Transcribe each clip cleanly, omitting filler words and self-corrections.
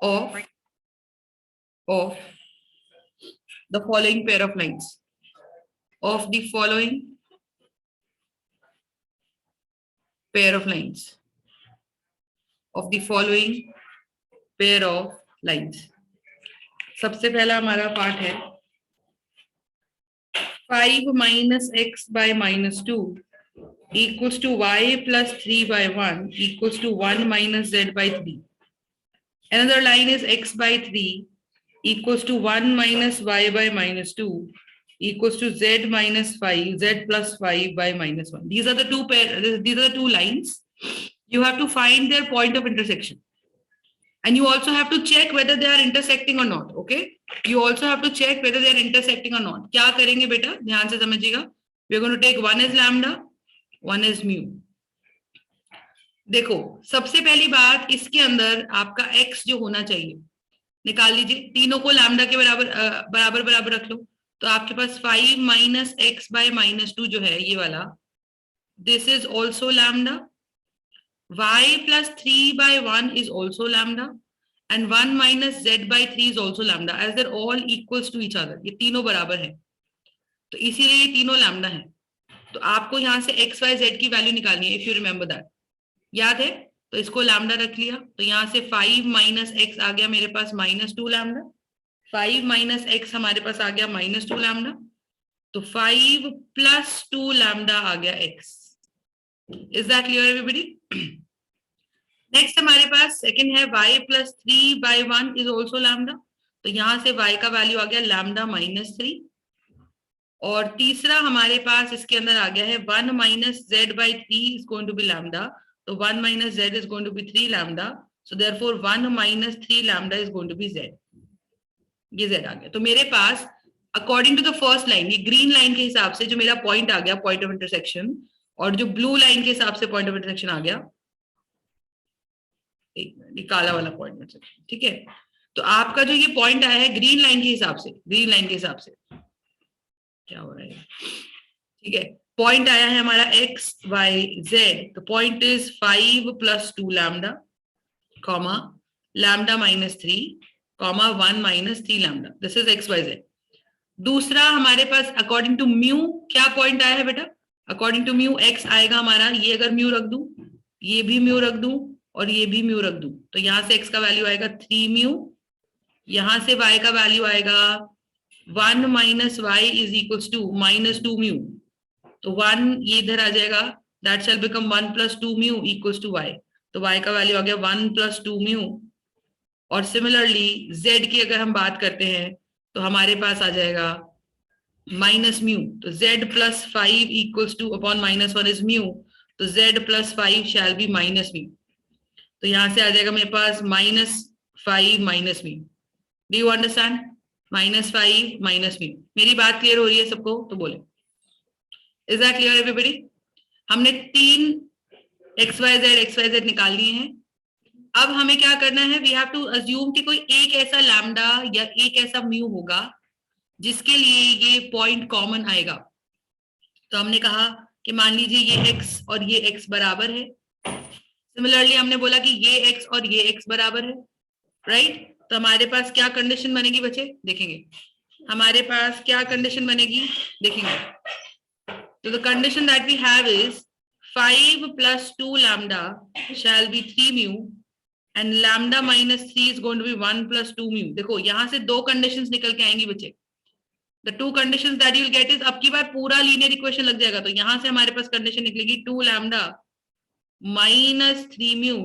of the following pair of lines. Of the following pair of lines. Of the following pair of lines. सबसे पहला हमारा part है 5 minus x by minus 2 equals to y plus 3 by 1 equals to 1 minus z by 3. Another line is x by 3 equals to 1 minus y by minus 2 equals to z minus 5, z plus 5 by minus 1. These are the two lines. You have to find their point of intersection. And you also have to check whether they are intersecting or not. Okay? You also have to check whether they are intersecting or not. क्या करेंगे बेटा? ध्यान से समझिएगा. We are going to take one is lambda, one is mu. देखो, सबसे पहली बात इसके अंदर आपका x जो होना चाहिए निकाल लीजिए. तीनों को लैम्डा के बराबर रख लो. तो आपके पास 5 minus x by minus 2 जो है ये वाला, this is also lambda. Y plus 3 by 1 is also lambda, and 1 minus z by 3 is also lambda, as they're all equals to each other. ये तीनों बराबर है, तो इसीलिए ये तीनों lambda है. तो आपको यहाँ से x, y, z की वैल्यू निकालनी है. If you remember that, याद है? तो इसको lambda रख लिया. तो यहाँ से 5 minus x आ गया मेरे पास -2 lambda. 5 minus x हमारे पास आ गया -2 lambda. तो 5 plus 2 lambda आ गया x. Is that clear everybody? Next हमारे पास सेकंड है y plus 3 by 1 is also lambda. तो यहां से y का वैल्यू आ गया lambda -3. और तीसरा हमारे पास इसके अंदर आ गया है 1 minus z by 3 is going to be lambda. तो 1 minus z is going to be 3 lambda. So therefore 1 minus 3 lambda is going to be z. ये z आ गया. तो मेरे पास according to the first line, ये ग्रीन लाइन के हिसाब से जो मेरा पॉइंट आ गया, पॉइंट ऑफ इंटरसेक्शन, और जो ब्लू लाइन के हिसाब से पॉइंट ऑफ इंटरसेक्शन आ गया, एक मिनट, ये काला वाला पॉइंट में, ठीक है. तो आपका जो ये पॉइंट आया है ग्रीन लाइन के हिसाब से, ग्रीन लाइन के हिसाब से क्या हो रहा है, ठीक है, पॉइंट आया है हमारा एक्स वाई जेड. तो point is 5 plus 2 lambda, comma lambda -3, comma 1 minus 3 lambda. This is x y z. दूसरा हमारे पास अकॉर्डिंग टू म्यू क्या पॉइंट आया है बेटा? अकॉर्डिंग टू म्यू एक्स आएगा हमारा, ये अगर म्यू रख दूं, ये भी म्यू रख दूं, और ये भी म्यू रख दूं, तो यहां से x का वैल्यू आएगा 3 म्यू. यहां से y का वैल्यू आएगा 1 minus y is equals to -2 mu. तो 1 ये इधर आ जाएगा, that shall become 1 plus 2 mu equals to y. तो y का वैल्यू आ गया 1 plus 2 म्यू. और सिमिलरली z की अगर हम बात करते हैं तो हमारे पास आ जाएगा माइनस म्यू. तो z plus 5 equals two upon -1 is mu. तो z plus 5 shall be minus mu. तो यहां से आ जाएगा मेरे पास -5 minus mu. Do you understand? -5 minus mu. मेरी बात क्लियर हो रही है सबको? तो बोले, इज दैट क्लियर एवरीबॉडी? हमने 3 XYZ निकाल लिए हैं. अब हमें क्या करना है, वी हैव टू अज्यूम कि कोई एक ऐसा लैम्डा या एक ऐसा म्यू होगा जिसके लिए ये पॉइंट कॉमन आएगा. तो हमने कहा कि मान लीजिए ये x और ये x बराबर है. सिमिलरली हमने बोला कि ये x और ये x बराबर है, राइट? तो हमारे पास क्या कंडीशन बनेगी बच्चे? देखेंगे हमारे पास क्या कंडीशन बनेगी, देखेंगे. तो the condition that we have is 5 plus 2 lambda shall be 3 mu and lambda -3 is going to be 1 plus 2 mu. देखो यहां से दो कंडीशंस निकल के आएंगी बच्चे. The two conditions that you will get is, अब की बार पूरा लीनियर इक्वेशन लग जाएगा. तो यहां से हमारे पास कंडीशन निकलेगी 2 lambda -3 mu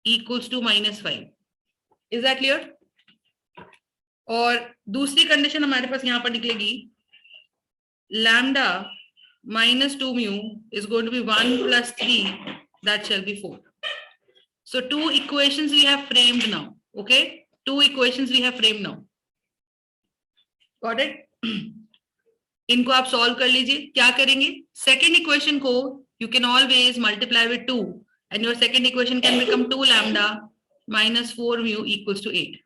equals to -5. Is that clear? और दूसरी कंडीशन हमारे पास यहां पर निकलेगी lambda -2 mu is going to be 1 plus 3, that shall be 4. So 2 equations we have framed now. Okay, 2 equations we have framed now. Got it? इनको आप solve कर लीजिए. क्या करेंगे, सेकेंड इक्वेशन को you can always multiply with 2 and your second equation can become 2 lambda -4 mu equals to 8.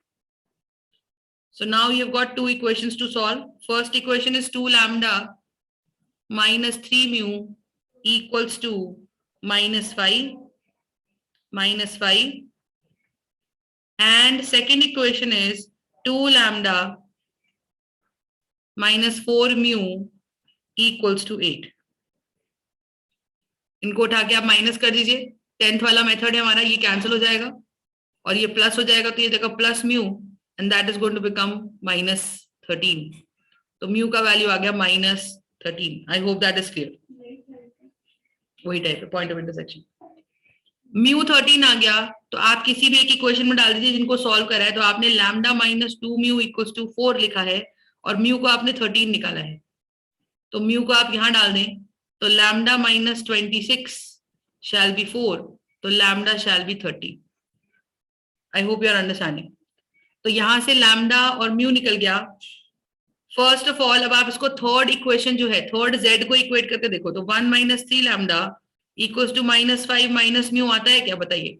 So now you've got 2 equations to solve. First equation is 2 lambda -3 mu equals to -5, and second equation is 2 lambda minus 4 mu equals to 8. इनको उठा के आप minus कर दीजिए, 10th वाला method है हमारा, ये कैंसिल हो जाएगा और ये प्लस हो जाएगा, तो ये देखो plus mu and that is going to become -13. तो म्यू का वैल्यू आ गया -13. I hope that is clear. वही टाइप है पॉइंट ऑफ इंटरसेक्शन. म्यू 13 आ गया तो आप किसी भी एक इक्वेशन में डाल दीजिए जिनको सॉल्व करा है. तो आपने lambda minus 2 mu equals to 4 लिखा है और म्यू को आपने 13 निकाला है, तो म्यू को आप यहां डाल दें तो लैम्डा माइनस 26 शैल बी 4, तो lambda shall be 30. I hope you are understanding. तो यहां से लैम्डा और म्यू निकल गया. फर्स्ट ऑफ ऑल अब आप इसको थर्ड इक्वेशन जो है, थर्ड जेड को इक्वेट करके देखो, तो 1 minus 3 lambda equals to -5 minus mu आता है क्या, बताइए.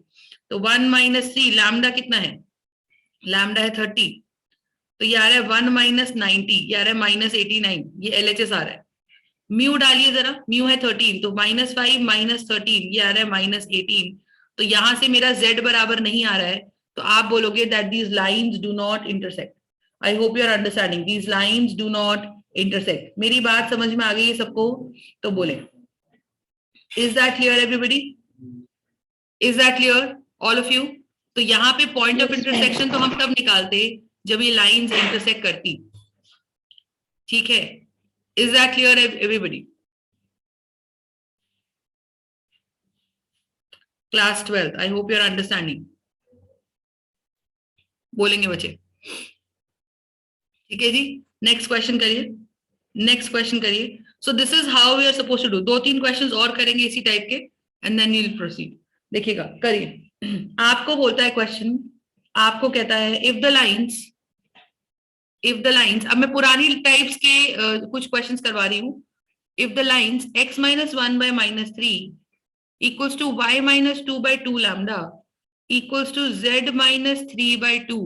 तो 1 माइनस 3 लैम्डा कितना है, लैम्डा है 30, तो ये आ रहा है 1 माइनस 90, ये आ रहा है -89. ये LHS आ रहा है. म्यू डालिए जरा, म्यू है 13, तो -5 माइनस 13 ये आ रहा है -18. तो यहां से मेरा z बराबर नहीं आ रहा है, तो आप बोलोगे that these lines do not intersect. I hope you are understanding. These lines do not intersect. मेरी बात समझ में आ गई है सबको, तो बोले is that clear everybody, is that clear all of you. तो यहाँ पे पॉइंट ऑफ इंटरसेक्शन तो हम तब निकालते जब ये लाइंस इंटरसेक्ट करती. ठीक है, is that clear everybody. Class 12th, I hope you are understanding. बोलेंगे बच्चे. ठीक है जी, नेक्स्ट क्वेश्चन करिए, नेक्स्ट क्वेश्चन करिए. So this is how we are suppose to do. 2-3 questions और करेंगे इसी टाइप के and then we will proceed. देखिएगा, करिए. आपको बोलता है क्वेश्चन, आपको कहता है इफ द लाइंस, अब मैं पुरानी टाइप्स के कुछ क्वेश्चंस करवा रही हूँ. If the lines x minus 1 by -3 equals to y minus 2 by 2 lambda equals to z minus 3 by 2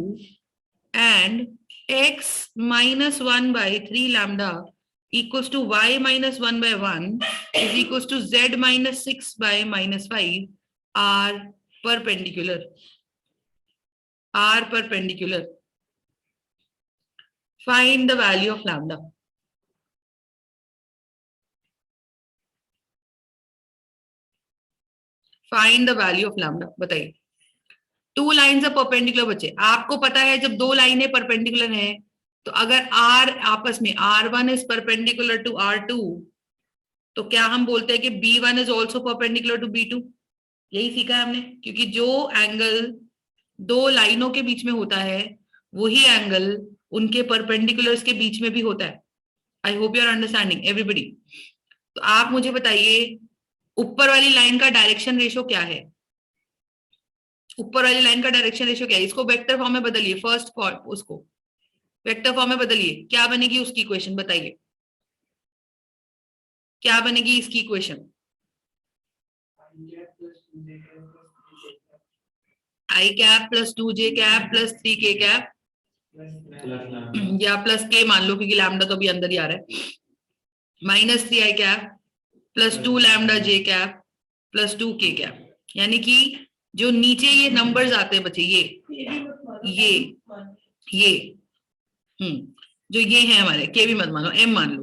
and x minus 1 by 3 lambda equals to y minus 1 by 1 is equals to z minus 6 by -5 are perpendicular. Find the value of lambda. Find the value of lambda. बताइए. 2 lines are perpendicular बच्चे. आपको पता है जब 2 लाइनें perpendicular हैं तो अगर R आपस में R1 is perpendicular to R2 तो क्या हम बोलते हैं कि B1 is also perpendicular to B2. यही सीखा है हमने, क्योंकि जो एंगल 2 लाइनों के बीच में होता है वही एंगल उनके परपेंडिकुलर्स के बीच में भी होता है. I hope you are understanding everybody. तो आप मुझे बताइए ऊपर वाली लाइन का डायरेक्शन रेशो क्या है, ऊपर वाली लाइन का डायरेक्शन रेशो क्या है. इसको वेक्टर फॉर्म में बदलिए, फर्स्ट फॉर्म उसको वेक्टर फॉर्म में बदलिए. क्या बनेगी उसकी इक्वेशन, बताइए क्या बनेगी इसकी equation. I cap plus 2j cap plus 3k cap या प्लस k मान लो क्योंकि लैम्डा तो अभी अंदर ही आ रहा है. -3i cap plus 2 lambda j cap plus 2k cap. यानी कि जो नीचे ये नंबर्स आते हैं बच्चे, ये जो ये है हमारे, k भी मत मानो, m मान लो,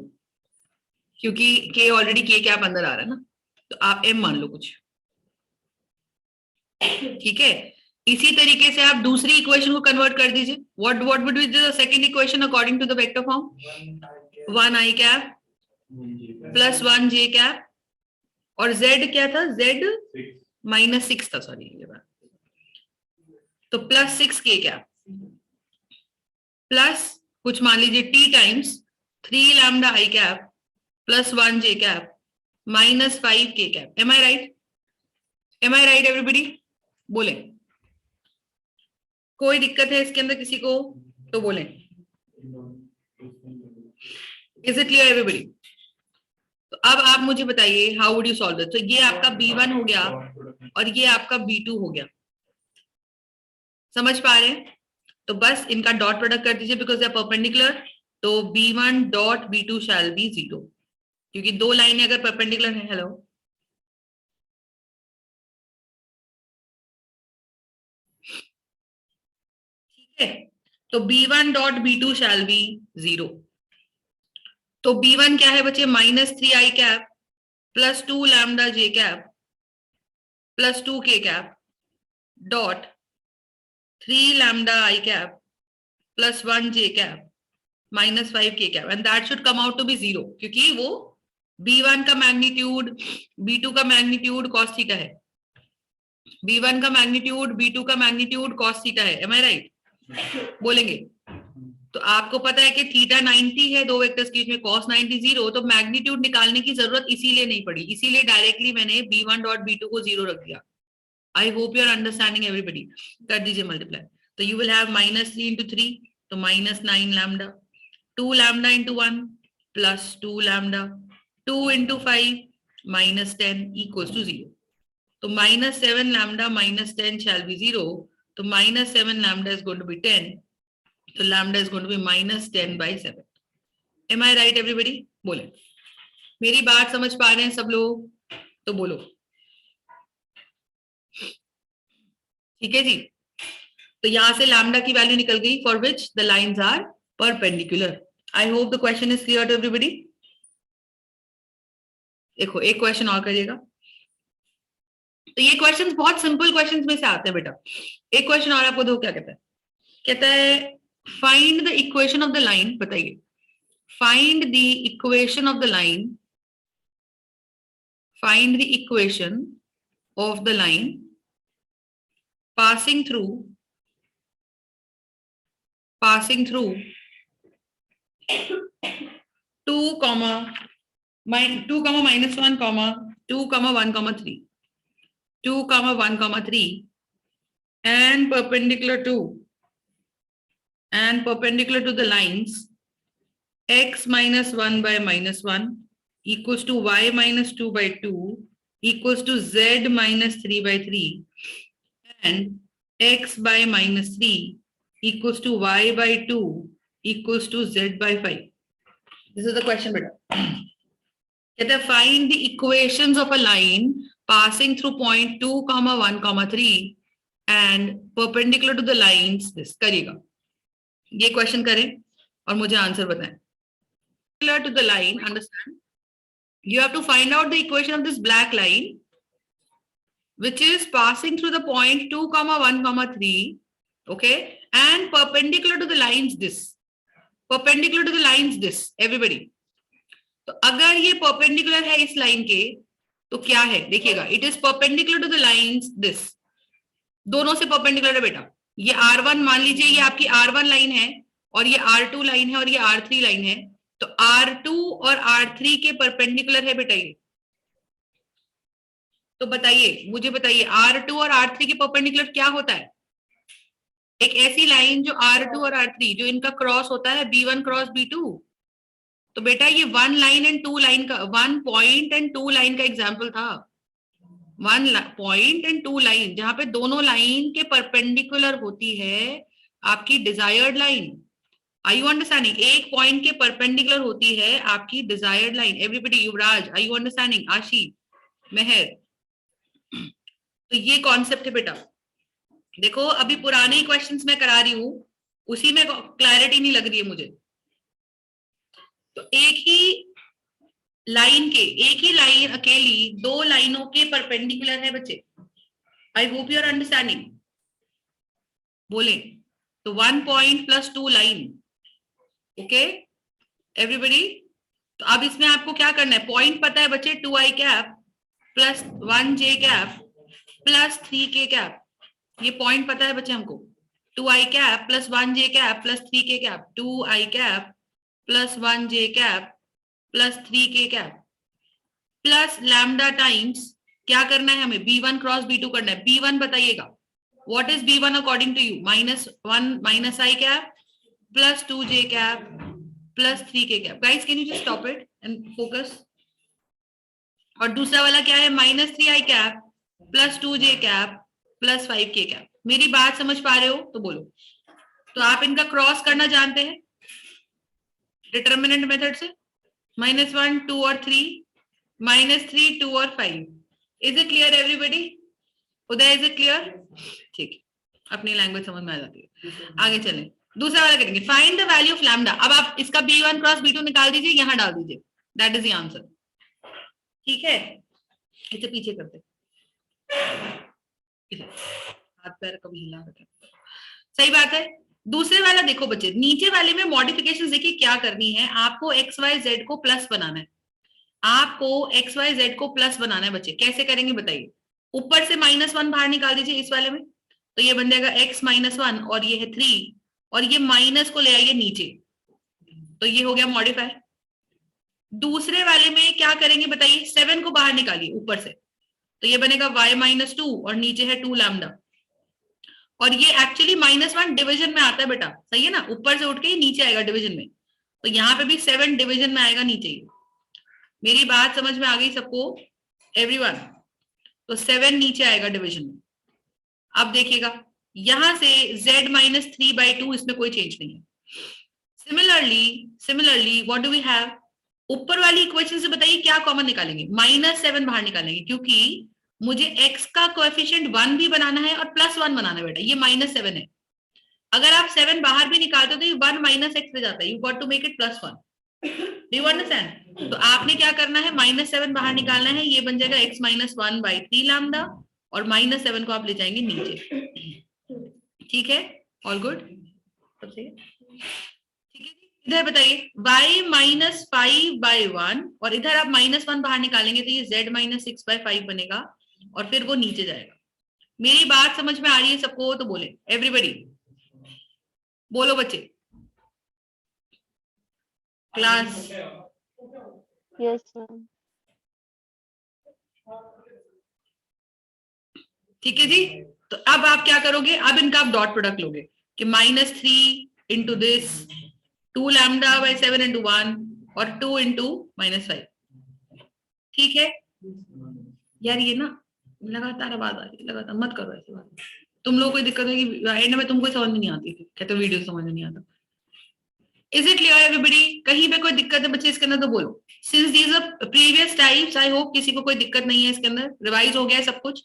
क्योंकि k ऑलरेडी k कैप अंदर आ रहा है ना, तो आप m मान लो कुछ. ठीक है, इसी तरीके से आप दूसरी इक्वेशन को कन्वर्ट कर दीजिए. What would be the second equation according to the vector form. 1i cap plus 1j cap और z क्या था, z -6 था, सॉरी ये बात. तो प्लस 6k कैप प्लस कुछ मान लीजिए t times 3 lambda i cap plus 1j cap -5k cap. Am I right, am I right everybody. बोले कोई दिक्कत है इसके अंदर किसी को तो बोले. Is it clear everybody. तो अब आप मुझे बताइए how would you solve this. तो ये आपका B1 हो गया और ये आपका B2 हो गया. समझ पा रहे हैं. तो बस इनका डॉट प्रोडक्ट कर दीजिए बिकॉज दे आर परपेंडिकुलर. तो B1 dot B2 shall be 0, क्योंकि 2 लाइनें अगर परपेंडिकुलर है. हेलो, है। तो B1 dot B2 shall be 0। तो B1 क्या है बच्चे, -3 i cap plus 2 lambda j cap plus 2 k cap dot 3 lambda i cap plus 1 j cap -5 k cap, and that should come out to be 0, क्योंकि वो B1 का magnitude B2 का magnitude cos theta है, B1 का magnitude B2 का magnitude cos theta है। M I right? बोलेंगे। तो आपको पता है कि थीटा 90 है दो वेक्टर्स के बीच में, cos 90 0, तो मैग्नीट्यूड निकालने की जरूरत इसीलिए नहीं पड़ी, इसीलिए डायरेक्टली मैंने B1 डॉट B2 को 0 रख दिया। I hope you are understanding everybody. कर दीजिए मल्टीप्लाई। तो यू विल हैव -3 into 3, तो -9 lambda, 2 lambda into 1 plus 2 lambda, 2 into 5 -10 equals to 0. तो -7 lambda minus 10 shall be 0. तो -7 lambda is going to be 10. तो lambda is going to be -10/7. Am I right everybody? बोले। मेरी बात समझ पा रहे हैं सब लोग? तो बोलो। ठीक है जी। तो यहां से lambda की वैल्यू निकल गई for which the lines are perpendicular. I hope the question is clear to everybody. देखो एक क्वेश्चन और करिएगा। तो ये क्वेश्चंस बहुत सिंपल क्वेश्चंस में से आते हैं बेटा। एक क्वेश्चन और आपको दो, क्या कहता है find the equation of the line, बताइए find the equation of the line, find the equation of the line passing through 2 comma -1 comma 2 comma 1 comma 3, 2 comma 1 comma 3 and perpendicular to the lines x minus 1 by -1 equals to y minus 2 by 2 equals to z minus 3 by 3 and x by -3 equals to y by 2 equals to z by 5. This is the question beta. कहते हैं find the equations of a line passing through point 2 comma 1 comma 3 and perpendicular to the lines this. करिएगा ये question करें और मुझे answer बताएं। Perpendicular to the line, understand, you have to find out the equation of this black line which is passing through the point 2 comma 1 comma 3, okay, and perpendicular to the lines this, perpendicular to the lines this, everybody. तो अगर ये perpendicular है इस line के तो क्या है देखिएगा, it is perpendicular to the lines this, दोनों से perpendicular है बेटा। ये R1 मान लीजिए ये आपकी R1 लाइन है और ये R2 लाइन है और ये R3 लाइन है, तो R2 और R3 के परपेंडिकुलर है बेटा ये। तो बताइए, मुझे बताइए R2 और R3 के परपेंडिकुलर क्या होता है? एक ऐसी लाइन जो R2 और R3 जो इनका क्रॉस होता है B1 क्रॉस B2। तो बेटा ये 1 लाइन एंड 2 लाइन का, 1 पॉइंट एंड 2 लाइन का एग्जाम्पल था। 1 पॉइंट एंड 2 लाइन जहां पे दोनों लाइन के परपेंडिकुलर होती है आपकी desired line. Are you understanding? एक पॉइंट के परपेंडिकुलर होती है आपकी desired line. Everybody, Yuvraj, are you understanding? Aashi, Mehar, तो ये कॉन्सेप्ट है बेटा। देखो अभी पुराने क्वेश्चंस में करा रही हूं, उसी में क्लैरिटी नहीं लग रही है मुझे। तो एक ही लाइन अकेली दो लाइनों के परपेंडिकुलर है बच्चे। I hope you are understanding. बोले तो 1 point plus 2 line, okay everybody. तो अब इसमें आपको क्या करना है, पॉइंट पता है बच्चे 2i cap plus 1j cap plus 3k cap, ये पॉइंट पता है बच्चे हमको। 2i cap plus 1j cap plus 3k cap, 2i cap plus 1j cap plus 3k cap plus lambda times क्या करना है हमें, B1 क्रॉस B2 करना है। B1 बताइएगा, what is B1 according to you? -1 minus i cap plus 2j cap plus 3k cap. Guys can you just stop it and focus. और दूसरा वाला क्या है, -3i cap plus 2j cap plus 5k cap. मेरी बात समझ पा रहे हो तो बोलो। तो आप इनका क्रॉस करना जानते हैं डिटर्मिनेंट मेथड से, -1 2 और 3, -3 2 और 5। Is it clear everybody? Uday, is it clear? ठीक है, अपनी लैंग्वेज समझ में आ जाती है। आगे चलें, दूसरा वाला करेंगे, find the value of lambda. अब आप इसका b1 क्रॉस b2 निकाल दीजिए, यहाँ डाल दीजिए, दैट इज द आंसर। ठीक है, इसे पीछे करते, हाथ पैर कभी हिला रखा, सही बात है। दूसरे वाला देखो बच्चे, नीचे वाले में मॉडिफिकेशन देखिए क्या करनी है आपको, एक्स वाई जेड को प्लस बनाना है, आपको एक्स वाई जेड को प्लस बनाना है बच्चे। कैसे करेंगे बताइए, ऊपर से -1 बाहर निकाल दीजिए इस वाले में, तो ये बन जाएगा x-1 और ये है 3, और ये माइनस को ले आइए नीचे, तो ये हो गया मॉडिफाई। दूसरे वाले में क्या करेंगे बताइए, 7 को बाहर निकालिए ऊपर से, तो ये बनेगा y-2 और नीचे है 2 लैम्डा, और ये एक्चुअली -1 डिवीजन में आता है बेटा, सही है ना, ऊपर से उठ के नीचे आएगा डिवीजन में, तो यहाँ पे भी 7 डिवीजन में आएगा नीचे ही। मेरी बात समझ में आ गई सबको एवरीवन? तो 7 नीचे आएगा डिवीजन में। अब देखिएगा यहां से z-3/2, इसमें कोई चेंज नहीं है। Similarly what do we have, ऊपर वाली इक्वेशन से बताइए क्या कॉमन निकालेंगे, -7 बाहर निकालेंगे, क्योंकि मुझे x का कोएफिशिएंट 1 भी बनाना है और +1 बनाना है बेटा, ये -7 है। अगर आप 7 बाहर भी निकालते हो तो ये 1 - x हो जाता है, you got to make it +1, do you understand? तो आपने क्या करना है, -7 बाहर निकालना है, ये बन जाएगा x-1/3 लैम्डा, और -7 को आप ले जाएंगे नीचे। ठीक है, ऑल गुड, सब सही है? ठीक है, इधर बताइए y-5/1, और इधर आप -1 बाहर निकालेंगे तो ये z-6/5 बनेगा, और फिर वो नीचे जाएगा। मेरी बात समझ में आ रही है सबको? तो बोले एवरीबॉडी, बोलो बच्चे, क्लास। Yes ma'am. ठीक है जी, तो अब आप क्या करोगे, अब इनका आप डॉट प्रोडक्ट लोगे कि -3 इंटू दिस 2 λ/7 इंटू 1 और 2 इंटू -5। ठीक है यार, ये ना लगातार आवाज आ रही है, लगातार मत करो ऐसी बात, तुम लोगों को दिक्कत होगी, एंड में तुमको समझ में नहीं आती थी, कहते वीडियो समझ में नहीं आता। Is it clear everybody? कहीं पे कोई दिक्कत है बच्चे इसके अंदर तो बोलो। Since these our previous types, I hope किसी को कोई दिक्कत नहीं है इसके अंदर, रिवाइज हो गया है सब कुछ,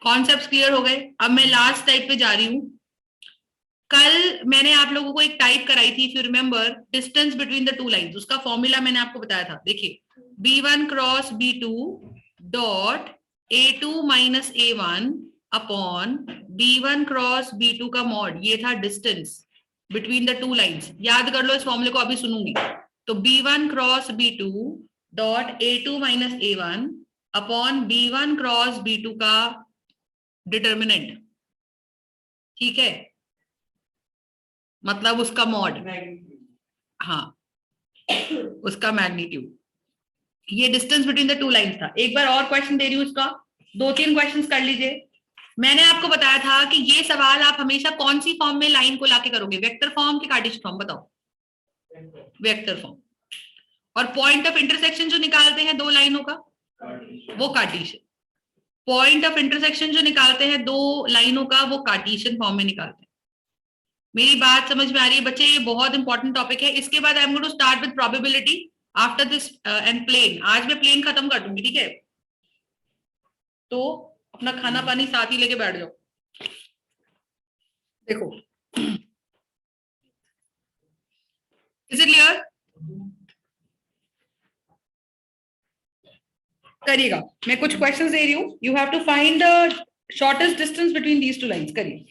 कॉन्सेप्ट्स क्लियर हो गए। अब मैं लास्ट टाइप पे जा रही हूँ। कल मैंने आप लोगों को एक टाइप कराई थी, if you remember, distance between the two lines, उसका फॉर्मूला मैंने आपको बताया था। देखिए, b1 cross b2 dot a2 minus a1 upon b1 cross b2 का मॉड, ये था distance between the two lines. याद कर लो इस फॉर्मूले को, अभी सुनूंगी। तो b1 cross b2 dot a2 minus a1 upon b1 cross b2 का डिटर्मिनेंट, ठीक है, मतलब उसका मॉड, हाँ उसका मैग्नीट्यूड। ये distance between the two lines था। एक बार और क्वेश्चन दे रही हूँ इसका, 2-3 क्वेश्चंस कर लीजिए। मैंने आपको बताया था कि ये सवाल आप हमेशा कौन सी फॉर्म में लाइन को लाके करोगे, वेक्टर फॉर्म की कार्टेशियन फॉर्म, बताओ? Vector form. और पॉइंट ऑफ इंटरसेक्शन जो निकालते हैं दो लाइनों का, वो कार्टेशियन। पॉइंट ऑफ इंटरसेक्शन जो निकालते हैं दो लाइनों का, वो कार्टेशियन फॉर्म में निकालते हैं। मेरी बात समझ में आ रही है बच्चे? ये बहुत इंपॉर्टेंट टॉपिक है। इसके बाद I am going to start with probability after this and plane. आज मैं प्लेन खत्म कर दूंगी, ठीक है? तो अपना खाना पानी साथ ही लेके बैठ जाओ। देखो, इज इट क्लियर? करिएगा, मैं कुछ क्वेश्चंस दे रही हूँ, you have to find the shortest distance between these two lines. करिए।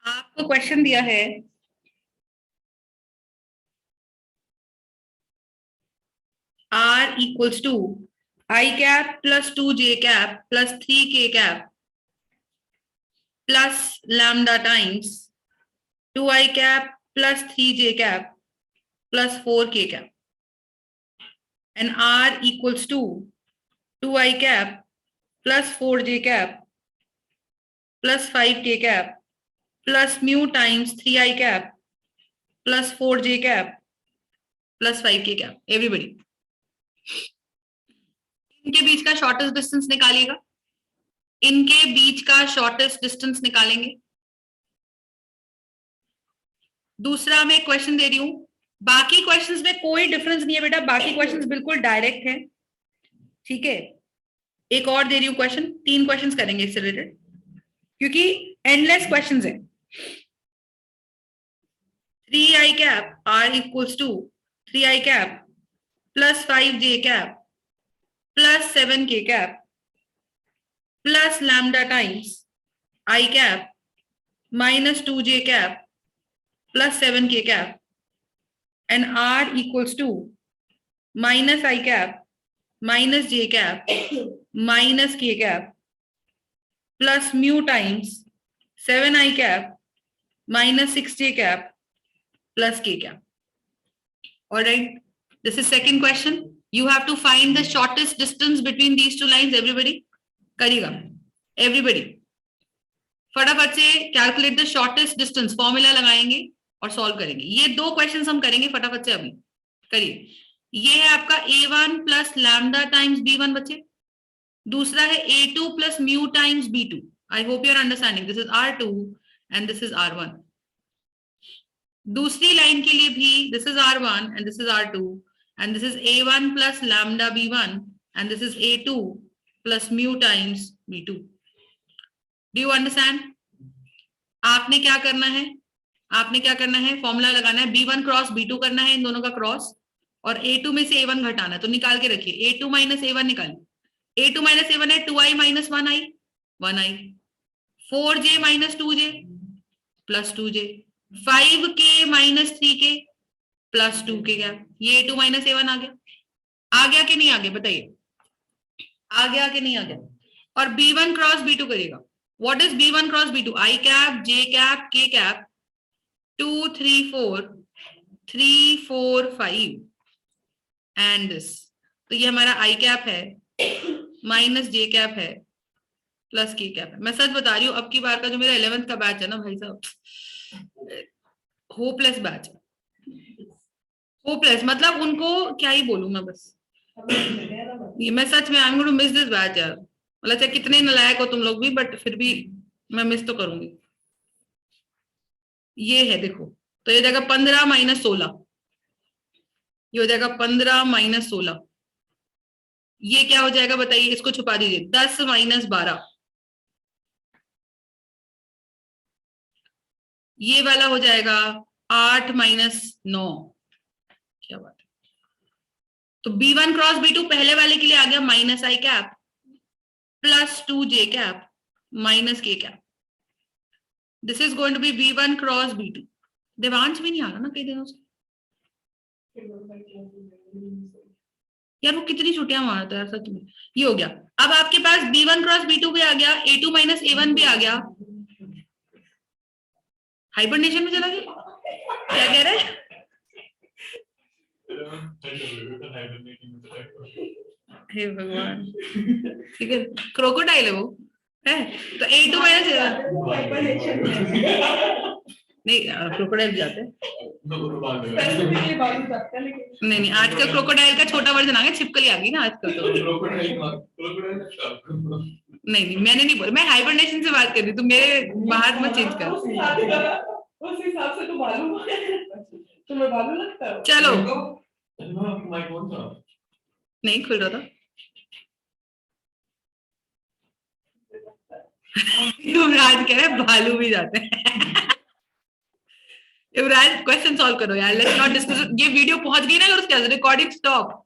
आपको क्वेश्चन दिया है, r equals to I cap plus 2j cap plus 3k cap plus lambda times 2I cap plus 3j cap plus 4k cap, and r equals to 2I cap plus 4j cap plus 5k cap plus mu times 3I cap plus 4j cap plus 5k cap. Everybody, इनके बीच का shortest distance निकालिएगा, इनके बीच का shortest distance निकालेंगे। दूसरा मैं question दे रही हूं, बाकी क्वेश्चंस में कोई डिफरेंस नहीं है बेटा, बाकी क्वेश्चंस बिल्कुल डायरेक्ट है, ठीक है। एक और दे रही हूँ क्वेश्चन, 3 क्वेश्चंस करेंगे इससे रिलेटेड, क्योंकि एंडलेस क्वेश्चंस है। 3i cap r equals to 3i cap plus 5j cap plus 7k cap plus lambda times I cap minus 2j cap plus 7k cap and r equals to minus I cap minus j cap minus k cap plus mu times 7i cap minus 6j cap plus k cap. All right, this is second question. You have to find the shortest distance between these two lines. Everybody करिएगा, everybody फटाफट से calculate the shortest distance, formula लगाएंगे और solve करेंगे। ये 2 questions हम करेंगे फटाफट से, अभी करिए। ये है आपका a1 plus lambda times b1 बच्चे, दूसरा है a2 plus mu times b2। I hope you are understanding, this is r2 and this is r1। दूसरी लाइन के लिए भी this is r1 and this is r2 and this is a1 plus lambda b1 and this is a2 plus mu times b2। Do you understand? आपने क्या करना है, आपने क्या करना है, फॉर्मूला लगाना है, b1 क्रॉस b2 करना है, इन दोनों का क्रॉस, और a2 में से a1 घटाना है। तो निकाल के रखिए, a2 माइनस a1 निकालिए। a2 माइनस a1 है 2i minus 1i 1i, 4j minus 2j plus 2j, 5k minus 3k plus 2k। क्या ये a2 माइनस a1 आ गया कि नहीं आ गया बताइए, आ गया कि नहीं आ गया? और b1 क्रॉस b2 करिएगा। What is b1 cross b2? I cap, j cap, k cap, 2, 3, 4, 3, 4, 5 and this. तो ये हमारा I cap है माइनस j cap है प्लस k cap है। मैं सच बता रही हूँ, अब की बार का जो मेरा 11th का बैच है ना भाई साहब, होपलेस बैच, होपलेस, मतलब उनको क्या ही बोलूं मैं, बस ये मैं सच में I am going to miss this batch यार। मतलब चाहे कितने नलायक हो तुम लोग भी, बट फिर भी मैं मिस तो करूंगी। ये है देखो, तो ये जाएगा 15 माइनस 16, ये हो जाएगा 15 माइनस 16। ये क्या हो जाएगा बताइए, इसको छुपा दीजिए, 10 माइनस 12। ये वाला हो जाएगा 8 माइनस 9। क्या बात है? तो b1 क्रॉस b2 पहले वाले के लिए आ गया minus I cap plus 2j cap minus k cap. This is going to be b1 cross b2. Devansh भी नहीं आ रहा ना कई दिनों से यार, वो कितनी छुट्टियां मारता है यार सच में। ये हो गया, अब आपके पास b1 क्रॉस b2 भी आ गया, a2 माइनस a1 भी आ गया। हाइबरनेशन में चला गया, क्या कह रहे हैं? हे भगवान, ठीक है, क्रोकोडाइल है वो, है तो a2 माइनस नहीं, क्रोकोडाइल जाते हैं नहीं, आजकल क्रोकोडाइल का छोटा वर्जन आ गया, छिपकली आ गई ना आजकल तो। नहीं, मैंने नहीं बोला, मैं हाइबरनेशन से बात कर रही हूँ, तो मेरे बाहर मत चेंज कर। उस हिसाब से तो मालूम है, तुम्हें मालूम लगता है। चलो, नहीं खुल रहा था। युवराज कह रहे भालू भी जाते हैं। युवराज क्वेश्चन सॉल्व करो यार, लेट्स नॉट डिस्कस। ये वीडियो पहुंच गई ना, अगर उसके रिकॉर्डिंग स्टॉप।